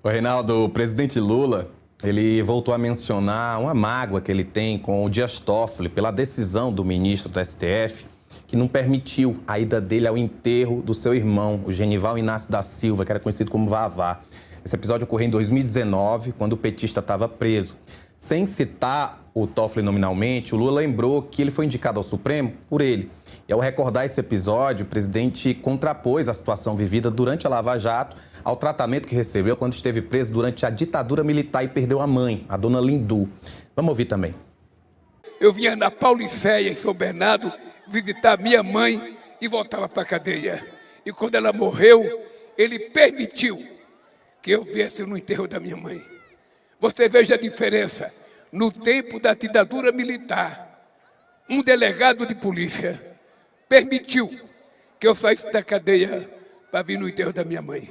O Reinaldo, o presidente Lula, ele voltou a mencionar uma mágoa que ele tem com o Dias Toffoli pela decisão do ministro do STF que não permitiu a ida dele ao enterro do seu irmão, o Genival Inácio da Silva, que era conhecido como Vavá. Esse episódio ocorreu em 2019, quando o petista estava preso. Sem citar o Toffoli nominalmente, o Lula lembrou que ele foi indicado ao Supremo por ele. E ao recordar esse episódio, o presidente contrapôs a situação vivida durante a Lava Jato ao tratamento que recebeu quando esteve preso durante a ditadura militar e perdeu a mãe, a dona Lindu. Vamos ouvir também. Eu vinha na Paulicéia, em São Bernardo, visitar minha mãe e voltava para a cadeia. E quando ela morreu, ele permitiu que eu viesse no enterro da minha mãe. Você veja a diferença. No tempo da ditadura militar, um delegado de polícia permitiu que eu saísse da cadeia para vir no enterro da minha mãe.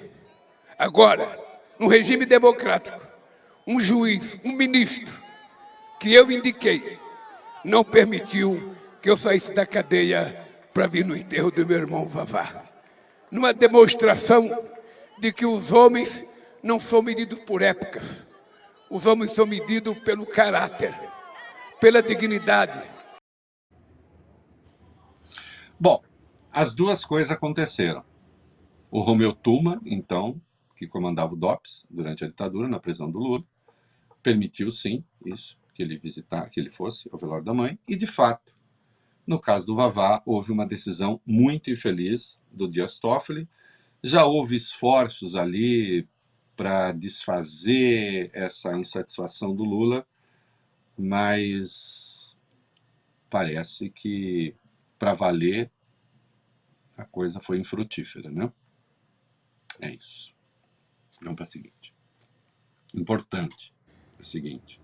Agora, no regime democrático, um juiz, um ministro, que eu indiquei, não permitiu que eu saísse da cadeia para vir no enterro do meu irmão Vavá. Numa demonstração de que os homens não são medidos por épocas. Os homens são medidos pelo caráter, pela dignidade. Bom, as duas coisas aconteceram. O Romeu Tuma, então, que comandava o DOPS durante a ditadura, na prisão do Lula, permitiu sim isso, que ele fosse ao velório da mãe, e de fato, no caso do Vavá, houve uma decisão muito infeliz do Dias Toffoli. Já houve esforços ali para desfazer essa insatisfação do Lula, mas parece que, para valer, a coisa foi infrutífera, né? É isso. Vamos para a seguinte. Importante. É o seguinte.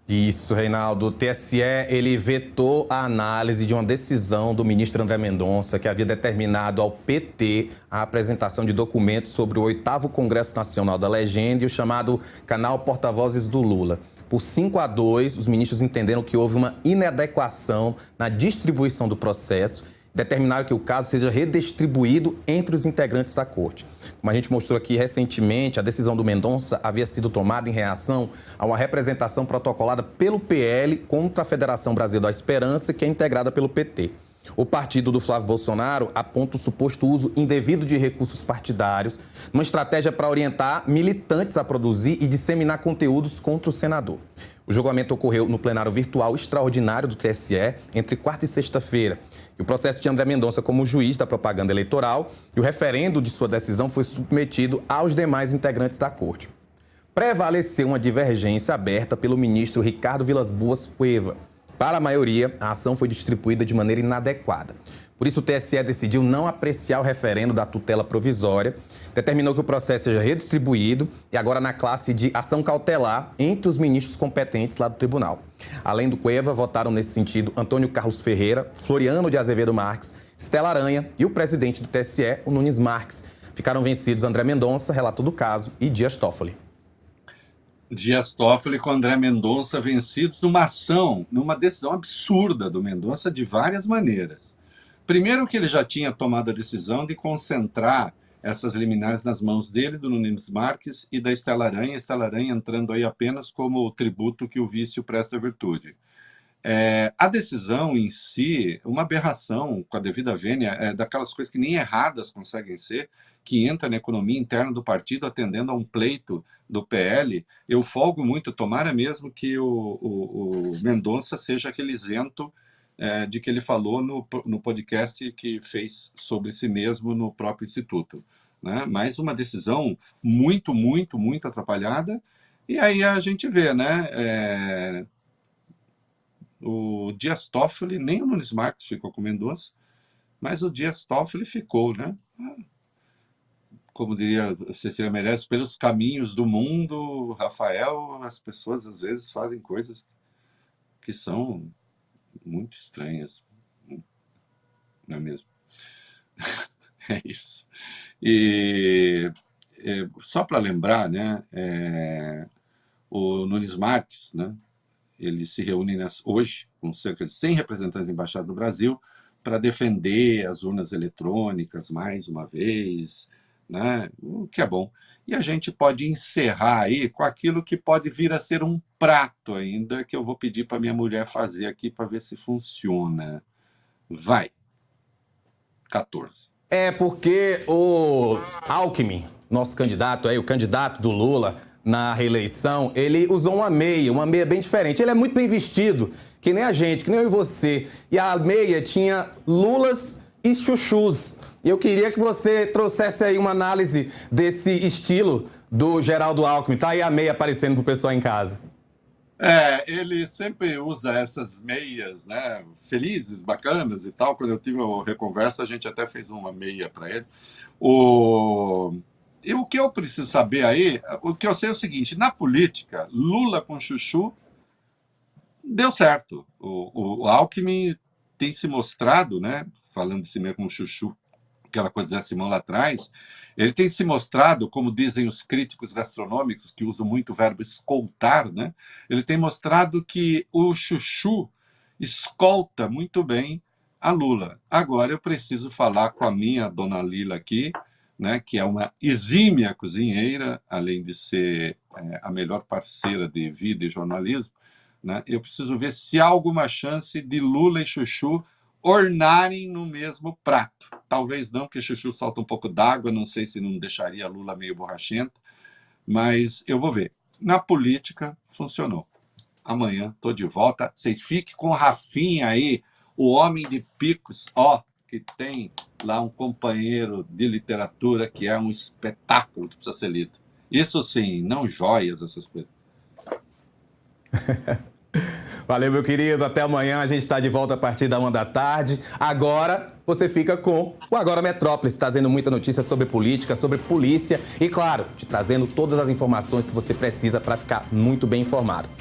Isso, Reinaldo. O TSE, ele vetou a análise de uma decisão do ministro André Mendonça, que havia determinado ao PT a apresentação de documentos sobre o 8º Congresso Nacional da Legenda e o chamado Canal Porta-Vozes do Lula. Por 5-2, os ministros entenderam que houve uma inadequação na distribuição do processo, determinaram que o caso seja redistribuído entre os integrantes da corte. Como a gente mostrou aqui recentemente, a decisão do Mendonça havia sido tomada em reação a uma representação protocolada pelo PL contra a Federação Brasil da Esperança, que é integrada pelo PT. O partido do Flávio Bolsonaro aponta o suposto uso indevido de recursos partidários, uma estratégia para orientar militantes a produzir e disseminar conteúdos contra o senador. O julgamento ocorreu no plenário virtual extraordinário do TSE entre quarta e sexta-feira. O processo de André Mendonça como juiz da propaganda eleitoral e o referendo de sua decisão foi submetido aos demais integrantes da corte. Prevaleceu uma divergência aberta pelo ministro Ricardo Vilas Boas Cueva. Para a maioria, a ação foi distribuída de maneira inadequada. Por isso, o TSE decidiu não apreciar o referendo da tutela provisória, determinou que o processo seja redistribuído e agora na classe de ação cautelar entre os ministros competentes lá do tribunal. Além do Cueva, votaram nesse sentido Antônio Carlos Ferreira, Floriano de Azevedo Marques, Stella Aranha e o presidente do TSE, o Nunes Marques. Ficaram vencidos André Mendonça, relator do caso, e Dias Toffoli. Dias Toffoli com André Mendonça vencidos numa ação, numa decisão absurda do Mendonça de várias maneiras. Primeiro que ele já tinha tomado a decisão de concentrar essas liminares nas mãos dele, do Nunes Marques e da Stella Aranha entrando aí apenas como o tributo que o vício presta à virtude. A decisão em si, uma aberração com a devida vênia, daquelas coisas que nem erradas conseguem ser, que entra na economia interna do partido atendendo a um pleito do PL. Eu folgo muito, tomara mesmo que o Mendonça seja aquele isento de que ele falou no podcast que fez sobre si mesmo no próprio Instituto. Né? Mas uma decisão muito, muito, muito atrapalhada. E aí a gente vê, né? O Dias Toffoli, nem o Nunes Marques ficou com o Mendonça, mas o Dias Toffoli ficou, né? Como diria Cecília Meirelles, pelos caminhos do mundo, Rafael, as pessoas às vezes fazem coisas que são muito estranhas, não é mesmo? É isso. E só para lembrar, né, o Nunes Marques, né, ele se reúne hoje com cerca de 100 representantes de embaixadas do Brasil para defender as urnas eletrônicas mais uma vez, né? O que é bom. E a gente pode encerrar aí com aquilo que pode vir a ser um prato ainda, que eu vou pedir para minha mulher fazer aqui para ver se funciona. Vai. 14. É porque o Alckmin, nosso candidato aí, o candidato do Lula na reeleição, ele usou uma meia bem diferente. Ele é muito bem vestido, que nem a gente, que nem eu e você. E a meia tinha lulas e chuchus. E eu queria que você trouxesse aí uma análise desse estilo do Geraldo Alckmin. Tá aí a meia aparecendo pro pessoal em casa. Ele sempre usa essas meias, né, felizes, bacanas e tal. Quando eu tive a Reconversa, a gente até fez uma meia para ele. E o que eu preciso saber aí, o que eu sei é o seguinte, na política, Lula com chuchu deu certo. O Alckmin tem se mostrado, né, falando de si mesmo com chuchu, aquela coisa da Simão lá atrás, ele tem se mostrado, como dizem os críticos gastronômicos, que usam muito o verbo escoltar, né? Ele tem mostrado que o chuchu escolta muito bem a Lula. Agora eu preciso falar com a minha dona Lila aqui, né, que é uma exímia cozinheira, além de ser a melhor parceira de vida e jornalismo, né? Eu preciso ver se há alguma chance de Lula e chuchu ornarem no mesmo prato. Talvez não, porque chuchu solta um pouco d'água, não sei se não deixaria a Lula meio borrachenta, mas eu vou ver. Na política, funcionou. Amanhã estou de volta. Vocês fiquem com o Rafinha aí, o homem de picos, que tem lá um companheiro de literatura que é um espetáculo que precisa ser lido. Isso sim, não joias, essas coisas. Valeu, meu querido. Até amanhã. A gente está de volta a partir da 1 da tarde. Agora, você fica com o Agora Metrópolis, trazendo muita notícia sobre política, sobre polícia e, claro, te trazendo todas as informações que você precisa para ficar muito bem informado.